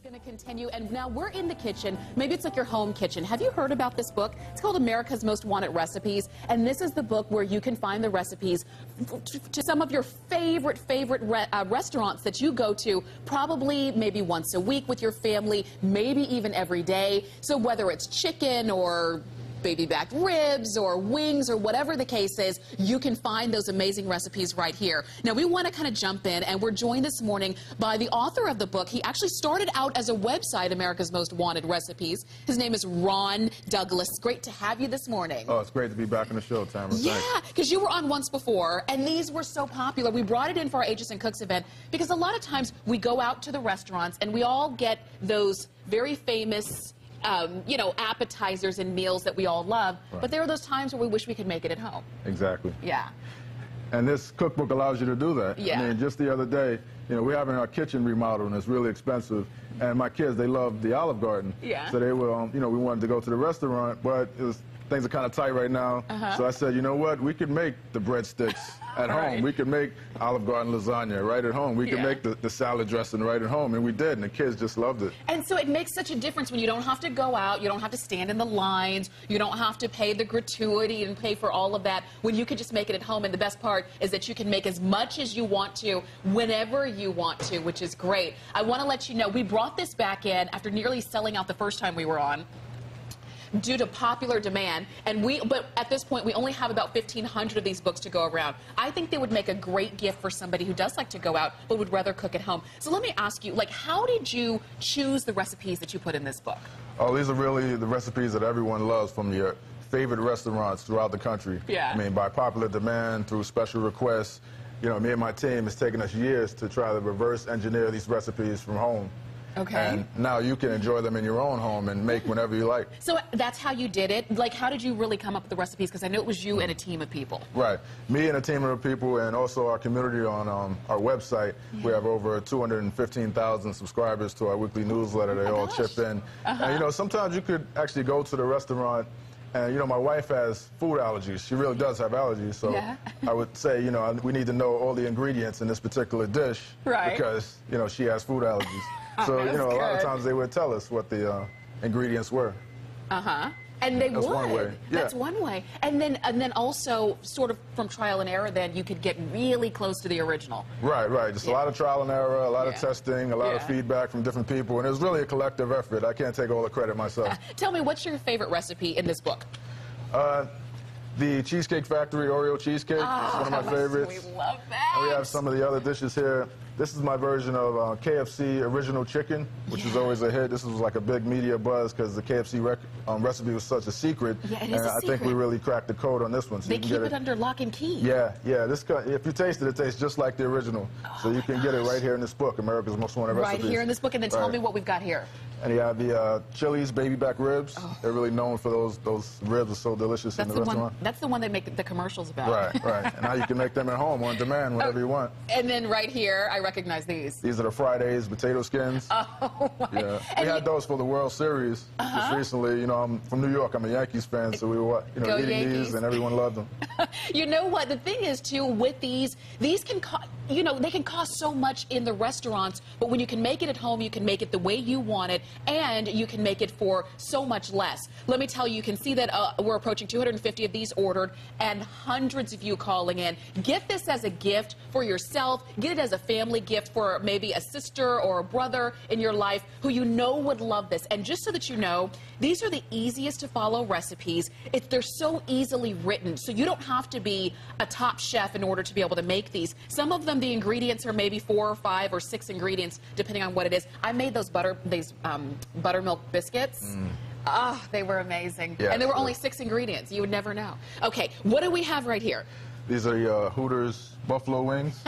is going to continue, and now we're in the kitchen. Maybe it's like your home kitchen. Have you heard about this book? It's called America's Most Wanted Recipes, and this is the book where you can find the recipes to some of your favorite restaurants that you go to probably maybe once a week with your family, maybe even every day. So whether it's chicken or baby back ribs or wings or whatever the case is, you can find those amazing recipes right here. Now, we want to kind of jump in, and we're joined this morning by the author of the book. He actually started out as a website, America's Most Wanted Recipes. His name is Ron Douglas. Great to have you this morning. Oh, it's great to be back on the show, Tamara. Yeah, because you were on once before, and these were so popular. We brought it in for our Ages and Cooks event because a lot of times we go out to the restaurants and we all get those very famous you know, appetizers and meals that we all love, right. But there are those times where we wish we could make it at home. Exactly. Yeah. And this cookbook allows you to do that. Yeah. I mean, just the other day, you know, we're having our kitchen remodeled, and it's really expensive. And my kids, they love the Olive Garden. Yeah. So they were, you know, we wanted to go to the restaurant, but things are kind of tight right now. So I said, you know what, we could make the breadsticks at home. Right. We could make Olive Garden lasagna right at home. We could make the salad dressing right at home, and we did, and the kids just loved it. And so it makes such a difference when you don't have to go out, you don't have to stand in the lines, you don't have to pay the gratuity and pay for all of that, when you could just make it at home. And the best part is that you can make as much as you want to, whenever you want to, which is great. I want to let you know, we brought this back in after nearly selling out the first time we were on, due to popular demand, and but at this point we only have about 1,500 of these books to go around. I think they would make a great gift for somebody who does like to go out but would rather cook at home. So let me ask you, like, how did you choose the recipes that you put in this book? Oh, these are really the recipes that everyone loves from your favorite restaurants throughout the country. Yeah. I mean, by popular demand, through special requests. You know, me and my team, it's taken us years to try to reverse engineer these recipes from home. Okay. And now you can enjoy them in your own home and make whenever you like. So that's how you did it? Like, how did you really come up with the recipes? Because I know it was you and a team of people. Right. Me and a team of people, and also our community on our website. We have over 215,000 subscribers to our weekly newsletter. They all chip in. And, you know, sometimes you could actually go to the restaurant, and, you know, my wife has food allergies. She really does have allergies. So I would say, you know, we need to know all the ingredients in this particular dish. Right. Because, you know, she has food allergies. So, you know, a lot of times they would tell us what the ingredients were. And they That's would. one way. That's one way. And then also, sort of from trial and error, then you could get really close to the original. Right, right. Just a lot of trial and error, a lot of testing, a lot of feedback from different people, and it was really a collective effort. I can't take all the credit myself. Tell me, what's your favorite recipe in this book? The Cheesecake Factory Oreo cheesecake is one of my favorites. We love that. And we have some of the other dishes here. This is my version of KFC original chicken, which is always a hit. This was like a big media buzz because the KFC recipe was such a secret. Yeah, it is a secret. I think we really cracked the code on this one. So they keep it under lock and key. Yeah, yeah. If you taste it, it tastes just like the original. So you can get it right here in this book, America's Most Wanted Recipes. Right here in this book, and then tell me what we've got here. And you have the Chili's baby back ribs. They're really known for those ribs are so delicious in the restaurant. That's the one they make the commercials about. Right, right. And now you can make them at home on demand whenever you want. And then right here, I recognize these. These are the Fridays potato skins. Oh, my. Yeah. We had those for the World Series just recently. You know, I'm from New York. I'm a Yankees fan, so we were eating these, and everyone loved them. You know what? The thing is, too, with these can cost, you know, they can cost so much in the restaurants, but when you can make it at home, you can make it the way you want it, and you can make it for so much less. Let me tell you, you can see that we're approaching 250 of these ordered, and hundreds of you calling in. Get this as a gift for yourself. Get it as a family gift for maybe a sister or a brother in your life who you know would love this. And just so that you know, these are the easiest to follow recipes. They're so easily written, so you don't have to be a top chef in order to be able to make these. Some of them, the ingredients are maybe 4 or 5 or 6 ingredients, depending on what it is. I made those buttermilk biscuits. They were amazing. Yeah, and there were only 6 ingredients. You would never know. Okay, what do we have right here? These are your Hooters buffalo wings.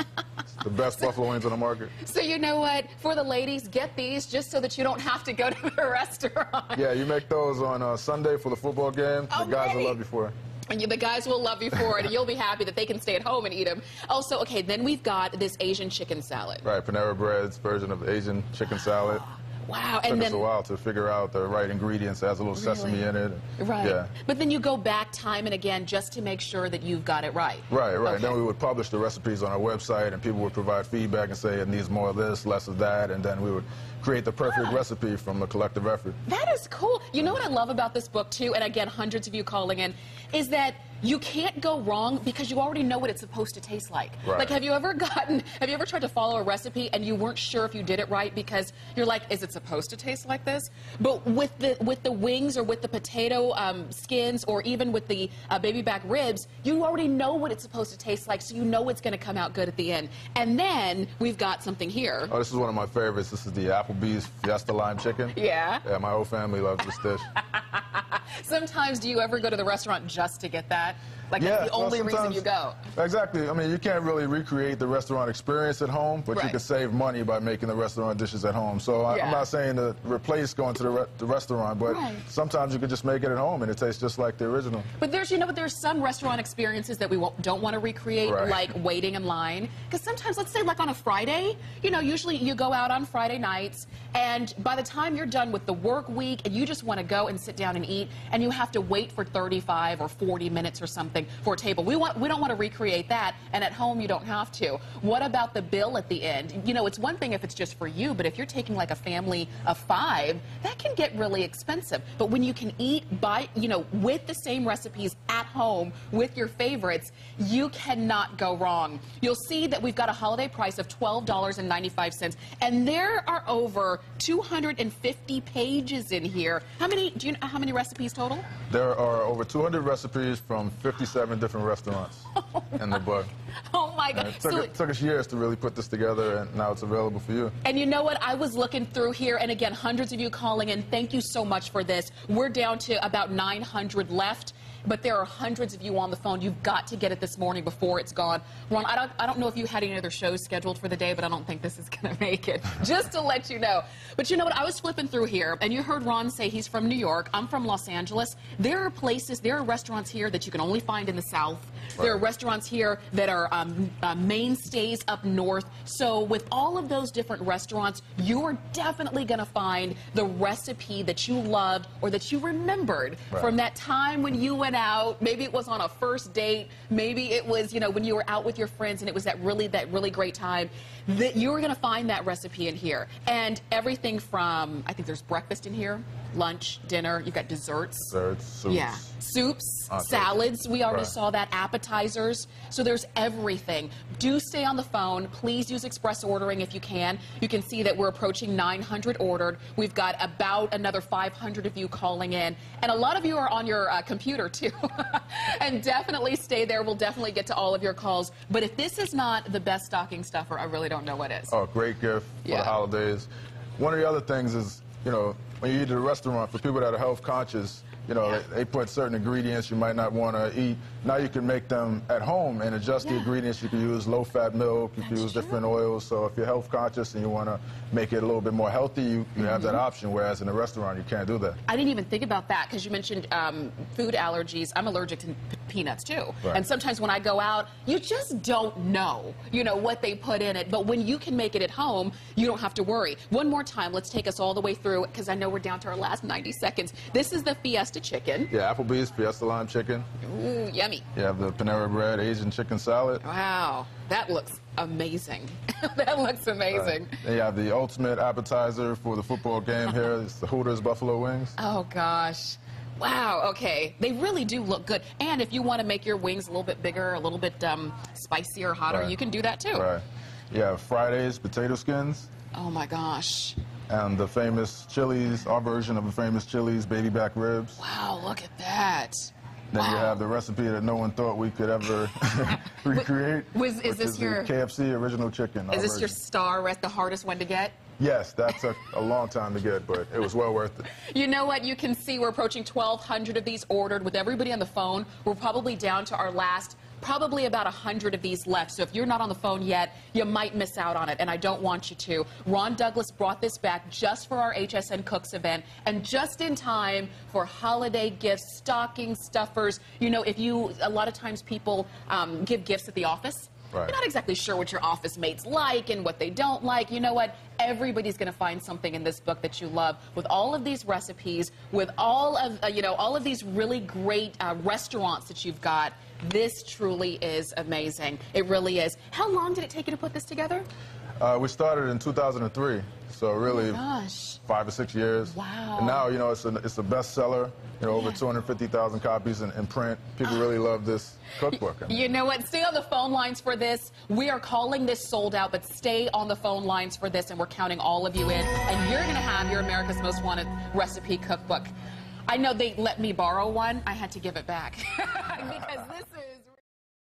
The best buffalo wings on the market. So you know what? For the ladies, get these just so that you don't have to go to the restaurant. Yeah, you make those on Sunday for the football game. The guys will love you for it. And the guys will love you for it, and you'll be happy that they can stay at home and eat them. Also, okay, then we've got this Asian chicken salad. Right, Panera Bread's version of Asian chicken salad. Wow. It took us a while to figure out the right ingredients. It has a little sesame in it. Right. Yeah. But then you go back time and again just to make sure that you've got it right. Right, right. Okay. Then we would publish the recipes on our website, and people would provide feedback and say it needs more of this, less of that, and then we would create the perfect recipe from a collective effort. That is cool. You know what I love about this book, too, and again, hundreds of you calling in, is that you can't go wrong because you already know what it's supposed to taste like. Right. Like, have you ever tried to follow a recipe and you weren't sure if you did it right because you're like, is it supposed to taste like this? But with the wings or with the potato skins or even with the baby back ribs, you already know what it's supposed to taste like, so you know it's going to come out good at the end. And then we've got something here. Oh, this is one of my favorites. This is the Applebee's Fiesta Lime Chicken. Yeah? Yeah, my whole family loves this dish. Sometimes, do you ever go to the restaurant just to get that? Like, that's the only reason you go. Exactly. I mean, you can't really recreate the restaurant experience at home, but you can save money by making the restaurant dishes at home. So I'm not saying to replace going to the restaurant, but sometimes you could just make it at home and it tastes just like the original. But there's some restaurant experiences that we don't want to recreate, like waiting in line. Because sometimes, let's say like on a Friday, usually you go out on Friday nights, and by the time you're done with the work week and you just want to go and sit down and eat, and you have to wait for 35 or 40 minutes or something for a table. We don't want to recreate that, and at home you don't have to. What about the bill at the end? It's one thing if it's just for you, but if you're taking like a family of 5, that can get really expensive. But when you can eat with the same recipes at home with your favorites, you cannot go wrong. You'll see that we've got a holiday price of $12.95, and there are over 250 pages in here. Do you know how many recipes total? There are over 200 recipes from 57 different restaurants in the book. Oh my God. It took us years to really put this together, and now it's available for you. And you know what? I was looking through here, and again, hundreds of you calling in. Thank you so much for this. We're down to about 900 left. But there are hundreds of you on the phone. You've got to get it this morning before it's gone. Ron, I don't know if you had any other shows scheduled for the day, but I don't think this is going to make it, just to let you know. But you know what? I was flipping through here, and you heard Ron say he's from New York. I'm from Los Angeles. There are restaurants here that you can only find in the South. Right. There are restaurants here that are mainstays up north. So with all of those different restaurants, you're definitely going to find the recipe that you loved or that you remembered from that time when you went out. Maybe it was on a first date. Maybe it was, when you were out with your friends and it was that really great time. That you were going to find that recipe in here. And everything from, I think there's breakfast in here, lunch, dinner, you've got desserts. Desserts, soups. Yeah. Soups, salads, we already saw that, appetizers. So there's everything. Do stay on the phone. Please use express ordering if you can. You can see that we're approaching 900 ordered. We've got about another 500 of you calling in. And a lot of you are on your computer, too. And definitely stay there. We'll definitely get to all of your calls. But if this is not the best stocking stuffer, I really don't know what is. Oh, great gift for the holidays. One of the other things is, when you eat at a restaurant, for people that are health conscious, they put certain ingredients you might not want to eat. Now you can make them at home and adjust the ingredients. You can use low-fat milk. You can use different oils. So if you're health conscious and you want to make it a little bit more healthy, you have that option, whereas in a restaurant you can't do that. I didn't even think about that because you mentioned food allergies. I'm allergic to peanuts, too. Right. And sometimes when I go out, you just don't know, what they put in it. But when you can make it at home, you don't have to worry. One more time, let's take us all the way through because I know we're down to our last 90 seconds. This is the Fiesta chicken. Yeah, Applebee's Fiesta Lime chicken. Ooh, yummy. You have the Panera Bread Asian chicken salad. Wow, that looks amazing. That looks amazing. Then you have the ultimate appetizer for the football game here. It's the Hooters Buffalo Wings. Oh, gosh. Wow, okay. They really do look good. And if you want to make your wings a little bit bigger, a little bit spicier, hotter, you can do that, too. Right. You have Friday's potato skins. Oh, my gosh. And the famous Chili's, our version of the famous Chili's baby back ribs. Wow, look at that. Then you have the recipe that no one thought we could ever recreate. Is this your KFC original chicken? Is this your star, the hardest one to get? Yes, that took a long time to get, but it was well worth it. You know what? You can see we're approaching 1,200 of these ordered. With everybody on the phone, we're probably down to our last probably about 100 of these left. So if you're not on the phone yet, you might miss out on it, and I don't want you to. Ron Douglas brought this back just for our HSN Cooks event and just in time for holiday gifts, stocking stuffers. A lot of times people give gifts at the office. Right. You're not exactly sure what your office mates like and what they don't like. You know what? Everybody's going to find something in this book that you love. With all of these recipes, with all of all of these really great restaurants that you've got, this truly is amazing. It really is. How long did it take you to put this together? We started in 2003, So really, gosh. 5 or 6 years. Wow. And now, you know, it's a bestseller. You know, over 250,000 copies in print. People really love this cookbook. I mean. You know what? Stay on the phone lines for this. We are calling this sold out, but stay on the phone lines for this, and we're counting all of you in. And you're going to have your America's Most Wanted recipe cookbook. I know they let me borrow one. I had to give it back because this is...